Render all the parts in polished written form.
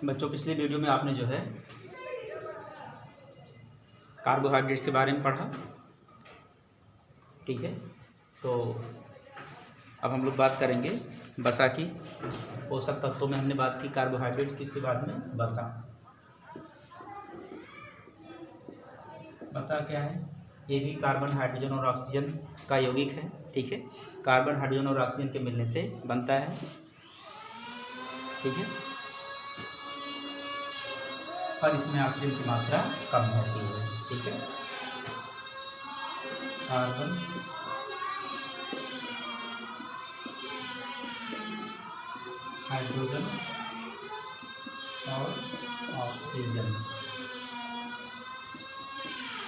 बच्चों पिछले वीडियो में आपने जो है कार्बोहाइड्रेट के बारे में पढ़ा, ठीक है। तो अब हम लोग बात करेंगे वसा की। पोषक तत्वों में हमने बात की कार्बोहाइड्रेट की, इसके बाद में वसा। वसा क्या है? ये भी कार्बन, हाइड्रोजन और ऑक्सीजन का यौगिक है, ठीक है। कार्बन, हाइड्रोजन और ऑक्सीजन के मिलने से बनता है, ठीक है। और इसमें ऑक्सीजन की मात्रा कम होती है, ठीक है। कार्बन, हाइड्रोजन और ऑक्सीजन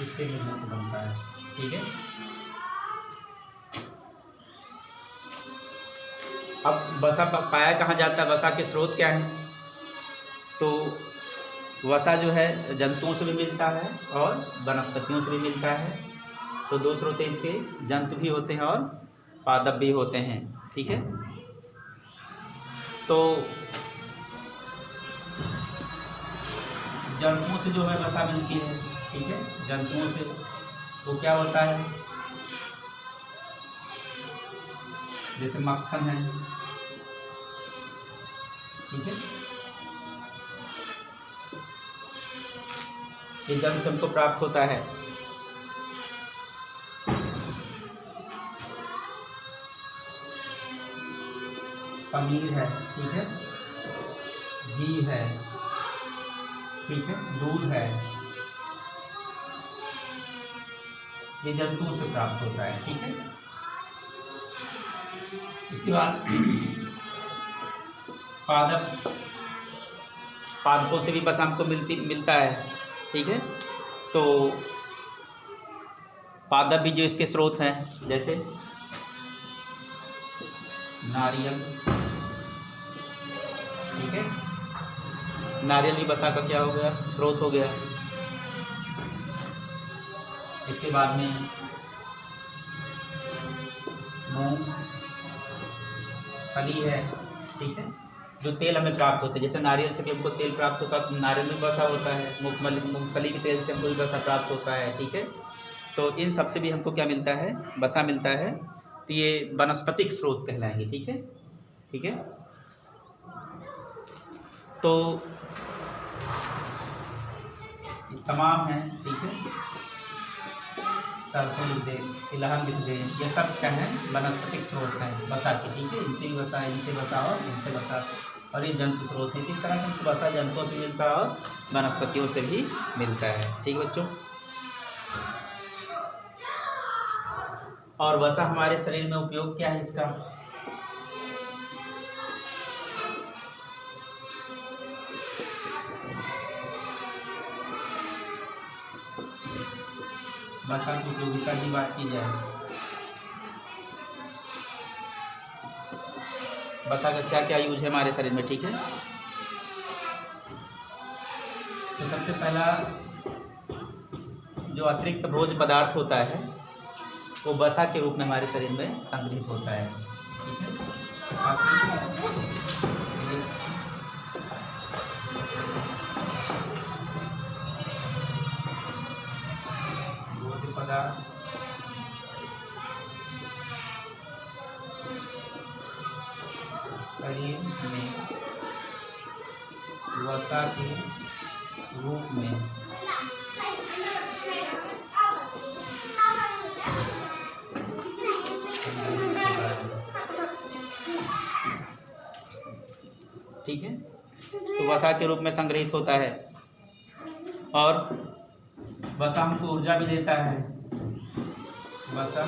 इसके मिलने से बनता है, ठीक है। अब वसा पाया कहाँ जाता है? वसा के स्रोत क्या हैं? तो वसा जो है जंतुओं से भी मिलता है और वनस्पतियों से भी मिलता है। तो दो स्रोत हैं इसके, जंतु भी होते हैं और पादप भी होते हैं, ठीक है। तो जंतुओं से जो है वसा मिलती है, ठीक है। जंतुओं से तो क्या होता है? जैसे मक्खन है, ठीक है। ये जंतु से हमको प्राप्त होता है। पनीर है, ठीक है। घी है, ठीक है। दूध है, ये जंतुओं से प्राप्त होता है, ठीक है। इसके बाद पादपों से भी वसा हमको मिलता है, ठीक है। तो पादप भी जो इसके स्रोत हैं, जैसे नारियल, ठीक है। नारियल भी वसा का क्या हो गया? स्रोत हो गया। इसके बाद में मूंगफली है, ठीक है। जो तेल हमें प्राप्त होते हैं, जैसे नारियल से भी हमको तेल प्राप्त होता है, तो नारियल में वसा होता है। मूंगफली के तेल से हमको भी वसा प्राप्त होता है, ठीक है। तो इन सब से भी हमको क्या मिलता है? वसा मिलता है। तो ये वनस्पतिक स्रोत कहलाएंगे, ठीक है, ठीक है। तो तमाम है, ठीक है। सरसों लिख दे, तिलहन लिख दे, ये सब क्या है? वनस्पतिक स्रोत हैं वसा के, ठीक है। इनसे भी वसा है, इनसे वसा और इनसे वसा, और ये जंतु स्रोत है। किस तरह से हमको वसा जंतुओं से मिलता है और वनस्पतियों से भी मिलता है, ठीक है बच्चों। और वसा हमारे शरीर में उपयोग क्या है इसका? वसा की उपयोगिता की बात की जाए, वसा का क्या क्या यूज है हमारे शरीर में, ठीक है। तो सबसे पहला जो अतिरिक्त भोज्य पदार्थ होता है वो वसा के रूप में हमारे शरीर में संग्रहित होता है, ठीक है। भोज्य पदार्थ शरीर में वसा के रूप में ठीक है। तो वसा के रूप में संग्रहित होता है और वसा हमको ऊर्जा भी देता है। वसा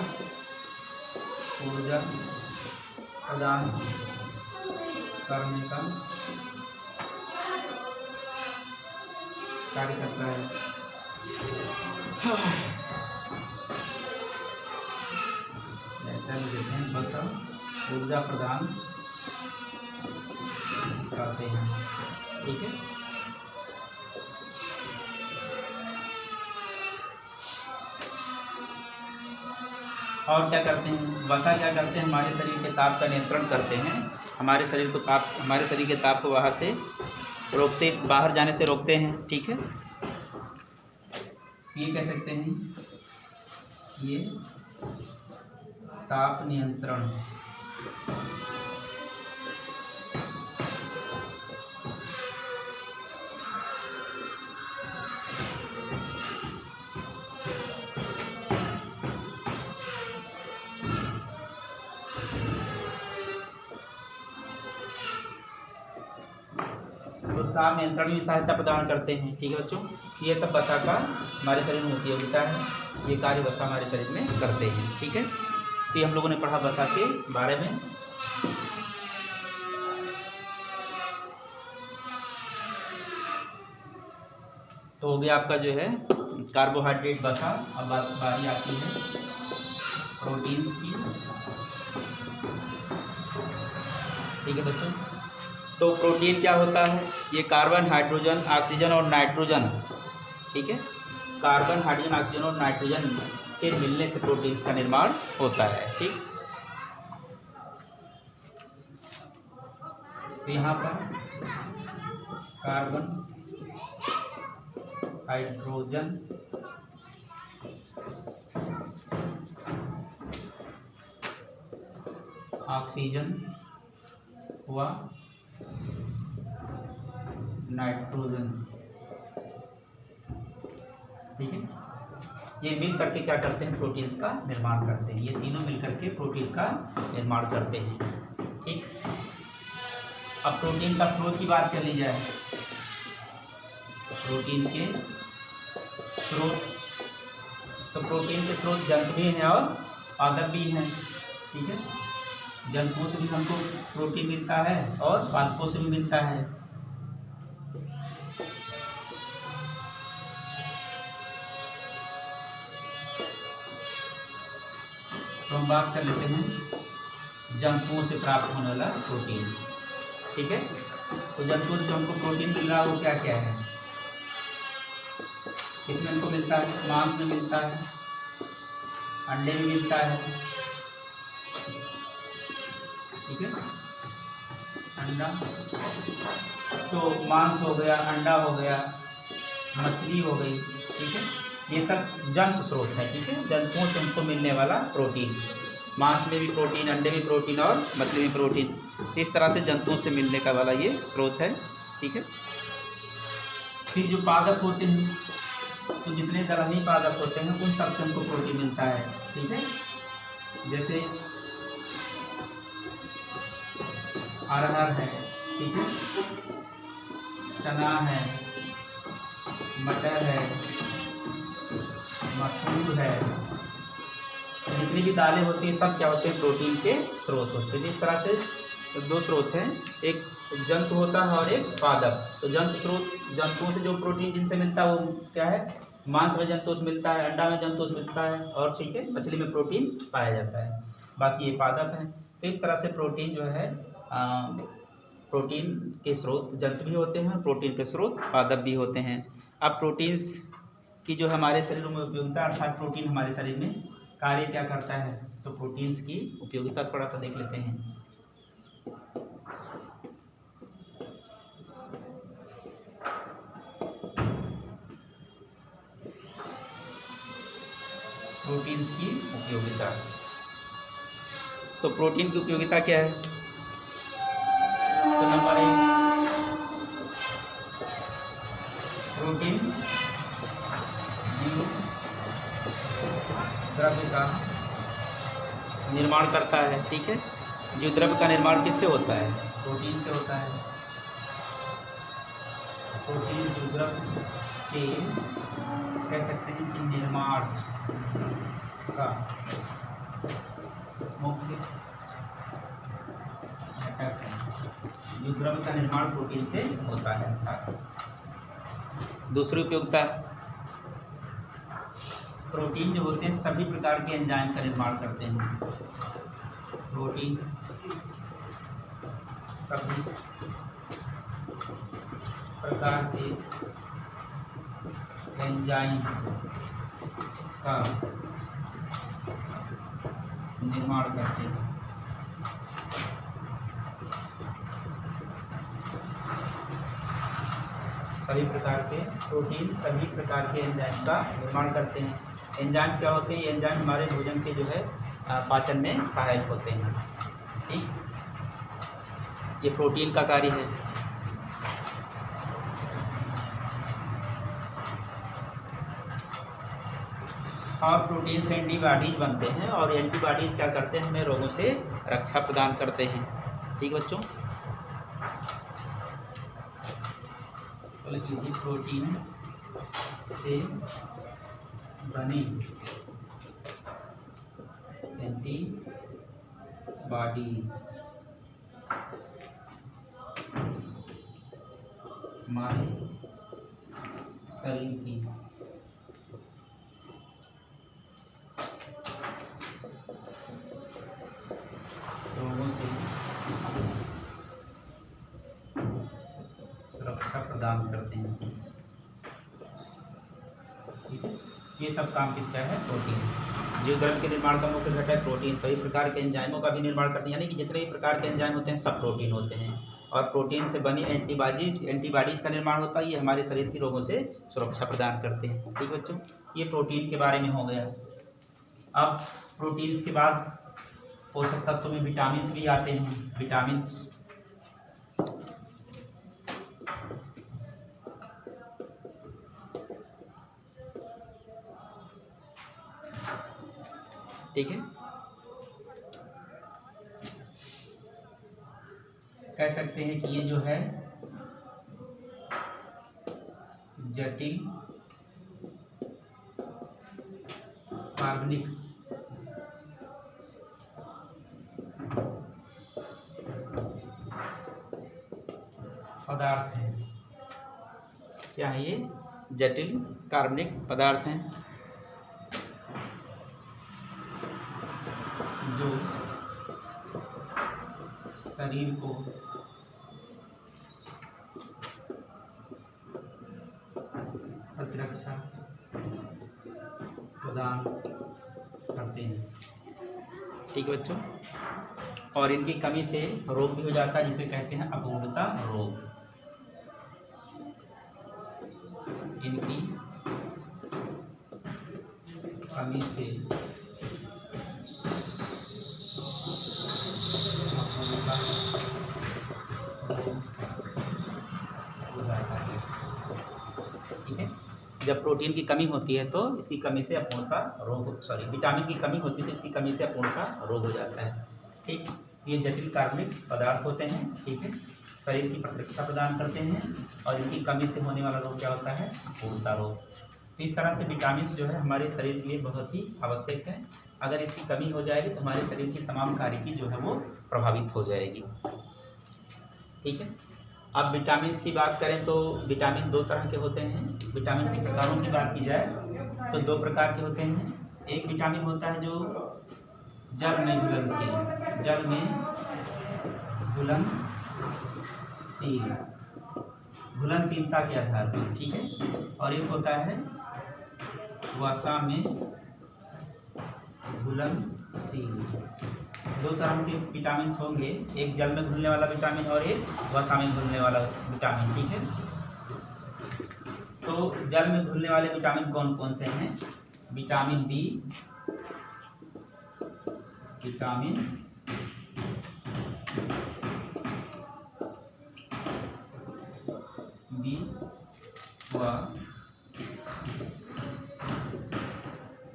ऊर्जा प्रदान करने का कार्य करता है। ऐसा भी देते हैं, वसा ऊर्जा प्रदान करते हैं, ठीक है। और क्या करते हैं? वसा क्या करते हैं? हमारे शरीर के ताप का नियंत्रण करते हैं। हमारे शरीर के ताप को बाहर से रोकते, बाहर जाने से रोकते हैं, ठीक है। ये कह सकते हैं ये ताप नियंत्रण। तो ताप नियंत्रण में सहायता प्रदान करते हैं, ठीक है बच्चों। ये सब वसा का हमारे शरीर में उपयोगिता है, ये कार्य वसा हमारे शरीर में करते हैं, ठीक है। तो ये हम लोगों ने पढ़ा वसा के बारे में। तो हो गया आपका जो है कार्बोहाइड्रेट वसा। अब बारी आती है प्रोटीन्स की, ठीक है बच्चों। तो प्रोटीन क्या होता है? ये कार्बन, हाइड्रोजन, ऑक्सीजन और नाइट्रोजन, ठीक है। कार्बन, हाइड्रोजन, ऑक्सीजन और नाइट्रोजन के मिलने से प्रोटीन्स का निर्माण होता है, ठीक। तो यहाँ पर कार्बन, हाइड्रोजन, ऑक्सीजन हुआ नाइट्रोजन, ठीक है। ये मिल करके क्या करते हैं? प्रोटीन्स का निर्माण करते हैं। ये तीनों मिल करके प्रोटीन का निर्माण करते हैं, ठीक। अब प्रोटीन का स्रोत की बात कर ली जाए। प्रोटीन के स्रोत, तो प्रोटीन के स्रोत जंतु भी हैं और पादप भी हैं, ठीक है। जंतुओं से भी हमको प्रोटीन मिलता है और पादपों से भी मिलता है। तो हम बात कर लेते हैं जंतुओं से प्राप्त होने वाला प्रोटीन, ठीक है। तो जंतुओं से जो हमको प्रोटीन मिल रहा है वो क्या क्या है? किसमें हमको मिलता है? मांस में मिलता है, अंडे में मिलता है, ठीक है। अंडा, तो मांस हो गया, अंडा हो गया, मछली हो गई, ठीक है। ये सब जंतु स्रोत है, ठीक है। जंतुओं से हमको मिलने वाला प्रोटीन, मांस में भी प्रोटीन, अंडे में प्रोटीन और मछली में प्रोटीन, इस तरह से जंतुओं से मिलने का वाला ये स्रोत है, ठीक है। फिर जो पादप होते हैं, तो जितने दलहनी पादप होते हैं उन सब से हमको प्रोटीन मिलता है, ठीक है। जैसे अरहर है, ठीक है, चना है, मटर है, मसूर है, जितनी भी दालें होती हैं सब क्या होते हैं? प्रोटीन के स्रोत होते हैं। इस तरह से दो स्रोत हैं, एक जंतु होता है और एक पादप। तो जंतु स्रोत, जंतुओं से जो प्रोटीन जिनसे मिलता है वो क्या है? मांस में जंतुओं से मिलता है, अंडा में जंतुओं से मिलता है और ठीक है मछली में प्रोटीन पाया जाता है, बाकी ये पादप हैं। तो इस तरह से प्रोटीन जो है प्रोटीन के स्रोत जंतु भी होते हैं, प्रोटीन के स्रोत पादप भी होते हैं। अब प्रोटीन्स की जो हमारे शरीर में उपयोगिता, अर्थात प्रोटीन हमारे शरीर में कार्य क्या करता है, तो प्रोटीन्स की उपयोगिता थोड़ा सा देख लेते हैं। प्रोटीन्स की उपयोगिता, तो प्रोटीन की उपयोगिता क्या है? तो नंबर 1, प्रोटीन जीव द्रव्य का निर्माण करता है, ठीक है। जीव द्रव्य का निर्माण किससे होता है? प्रोटीन से होता है। प्रोटीन जीव द्रव्य के कह सकते हैं कि निर्माण का मुख्य घटक है। जीव द्रव्य का निर्माण प्रोटीन से होता है। दूसरी उपयोगिता, प्रोटीन जो होते हैं सभी प्रकार के एंजाइम का निर्माण करते हैं। प्रोटीन सभी प्रकार के एंजाइम का निर्माण करते हैं। सभी प्रकार के प्रोटीन सभी प्रकार के एंजाइम का निर्माण करते हैं। एंजाइम क्या होते हैं? ये एंजाइम हमारे भोजन के जो है पाचन में सहायक होते हैं। ठीक, ये प्रोटीन का कार्य है। और प्रोटीन से एंटीबॉडीज बनते हैं और एंटीबॉडीज क्या करते हैं? हमें रोगों से रक्षा प्रदान करते हैं। ठीक बच्चों, तो लिख लीजिए प्रोटीन से बनी एंटीबॉडी हमारे शरीर की रोगों से सुरक्षा प्रदान करते हैं। ठीक है, ये सब काम किसका है? प्रोटीन। जीव द्रव्य के निर्माण का मुख्य घटक प्रोटीन सभी प्रकार के एंजाइमों का भी निर्माण करते हैं, यानी कि जितने भी प्रकार के एंजाइम होते हैं सब प्रोटीन होते हैं। और प्रोटीन से बनी एंटीबॉडीज का निर्माण होता है, ये हमारे शरीर की रोगों से सुरक्षा प्रदान करते हैं। ठीक बच्चों, ये प्रोटीन के बारे में हो गया। अब प्रोटीन्स के बाद पोषक तत्वों में विटामिन भी आते हैं। विटामिन ठीक है, कह सकते हैं कि ये जो है जटिल कार्बनिक पदार्थ हैं। क्या है ये? जटिल कार्बनिक पदार्थ हैं जो शरीर को प्रतिरक्षा प्रदान करते हैं। ठीक है बच्चों, और इनकी कमी से रोग भी हो जाता है, जिसे कहते हैं अपूर्णता रोग। इनकी कमी से अपूर्णता हो जाता है। ठीक है, जब प्रोटीन की कमी होती है तो इसकी कमी से अपूर्णता रोग, सॉरी विटामिन की कमी होती है तो इसकी कमी से अपूर्णता रोग हो जाता है। ठीक, ये जटिल कार्बनिक पदार्थ होते हैं। ठीक है, शरीर की प्रतिरक्षा प्रदान करते हैं और इनकी कमी से होने वाला रोग क्या होता है? अपूर्णता रोग। तो इस तरह से विटामिन जो है हमारे शरीर के लिए बहुत ही आवश्यक है। अगर इसकी कमी हो जाएगी तो हमारे शरीर की तमाम कार्यकी जो है वो प्रभावित हो जाएगी। ठीक है, अब विटामिन की बात करें तो विटामिन दो तरह के होते हैं। विटामिन के प्रकारों की बात की जाए तो दो प्रकार के होते हैं। एक विटामिन होता है जो जल में घुलनशील, जल में घुलनशीलता के आधार पर। ठीक है, और एक होता है वसा में घुलनशील। दो तरह के विटामिन होंगे, एक जल में घुलने वाला विटामिन और एक वसा में घुलने वाला विटामिन। ठीक है, तो जल में घुलने वाले विटामिन कौन कौन से हैं? विटामिन बी, विटामिन बी व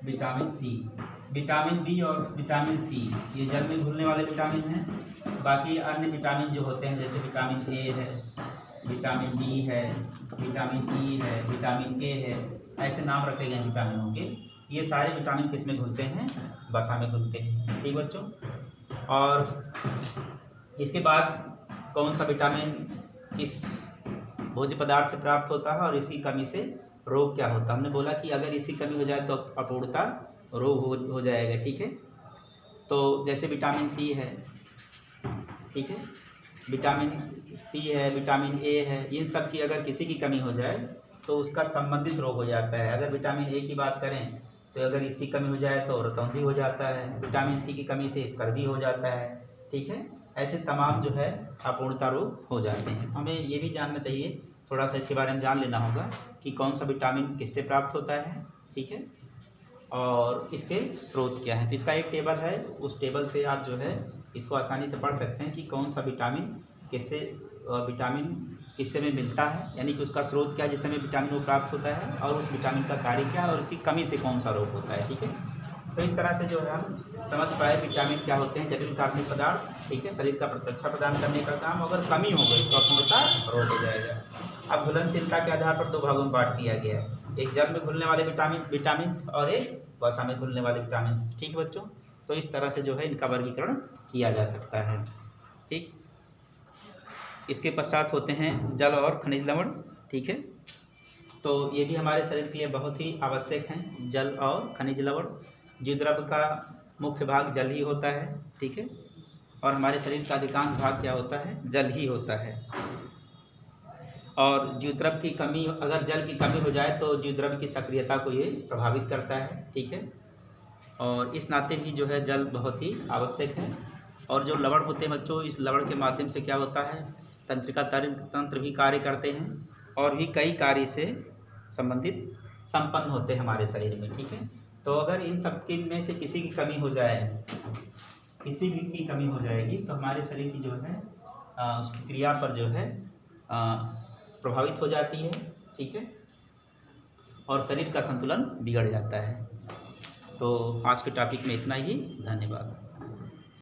विटामिन सी। विटामिन बी और विटामिन सी ये जल में घुलने वाले विटामिन हैं। बाकी अन्य विटामिन जो होते हैं जैसे विटामिन ए है, विटामिन डी है, विटामिन ई है, विटामिन के है, ऐसे नाम रखे गए विटामिनों के। ये सारे विटामिन किस में घुलते हैं? वसा में घुलते हैं। ठीक बच्चों, और इसके बाद कौन सा विटामिन किस भोज्य पदार्थ से प्राप्त होता है और इसकी कमी से रोग क्या होता है? हमने बोला कि अगर इसकी कमी हो जाए तो अपूर्णता रोग हो जाएगा। ठीक है, तो जैसे विटामिन सी है, ठीक है, विटामिन सी है, विटामिन ए है, इन सब की अगर किसी की कमी हो जाए तो उसका संबंधित रोग हो जाता है। अगर विटामिन ए की बात करें तो अगर इसकी कमी हो जाए तो रतौंधी हो जाता है, विटामिन सी की कमी से स्कर्वी हो जाता है। ठीक है, ऐसे तमाम जो है अपूर्णता रोग हो जाते हैं। हमें ये भी जानना चाहिए थोड़ा सा इसके बारे में जान लेना होगा कि कौन सा विटामिन किससे प्राप्त होता है, ठीक है, और इसके स्रोत क्या हैं। तो इसका एक टेबल है, उस टेबल से आप जो है इसको आसानी से पढ़ सकते हैं कि कौन सा विटामिन किससे में मिलता है, यानी कि उसका स्रोत क्या है जिससे में विटामिन वो प्राप्त होता है, और उस विटामिन का कार्य क्या है, और इसकी कमी से कौन सा रोग होता है, ठीक है। तो इस तरह से जो है हम समझ पाए विटामिन क्या होते हैं, जटिल कार्बनिक पदार्थ, ठीक है, शरीर का प्रतिरक्षा प्रदान करने का काम, अगर कमी हो गई तो अपूर्णता रोग हो जाएगा। अब घुलनशीलता के आधार पर दो भागों में बांट दिया गया है, एक जल में घुलने वाले विटामिन और एक वसा में घुलने वाले विटामिन, ठीक है बच्चों। तो इस तरह से जो है इनका वर्गीकरण किया जा सकता है, ठीक। इसके पश्चात होते हैं जल और खनिज लवण, ठीक है। तो ये भी हमारे शरीर के लिए बहुत ही आवश्यक हैं, जल और खनिज लवण। जीवद्रव्य का मुख्य भाग जल ही होता है, ठीक है, और हमारे शरीर का अधिकांश भाग क्या होता है, जल ही होता है। और जीवद्रव्य की कमी, अगर जल की कमी हो जाए तो जीवद्रव्य की सक्रियता को ये प्रभावित करता है, ठीक है। और इस नाते भी जो है जल बहुत ही आवश्यक है। और जो लवण होते हैं बच्चों, इस लवण के माध्यम से क्या होता है, तंत्रिका तंत्र भी कार्य करते हैं, और भी कई कार्य से संबंधित संपन्न होते हैं हमारे शरीर में, ठीक है। तो अगर इन सब के में से किसी की कमी हो जाए, किसी भी की कमी हो जाएगी तो हमारे शरीर की जो है उसकी क्रिया पर जो है प्रभावित हो जाती है, ठीक है, और शरीर का संतुलन बिगड़ जाता है। तो आज के टॉपिक में इतना ही, धन्यवाद।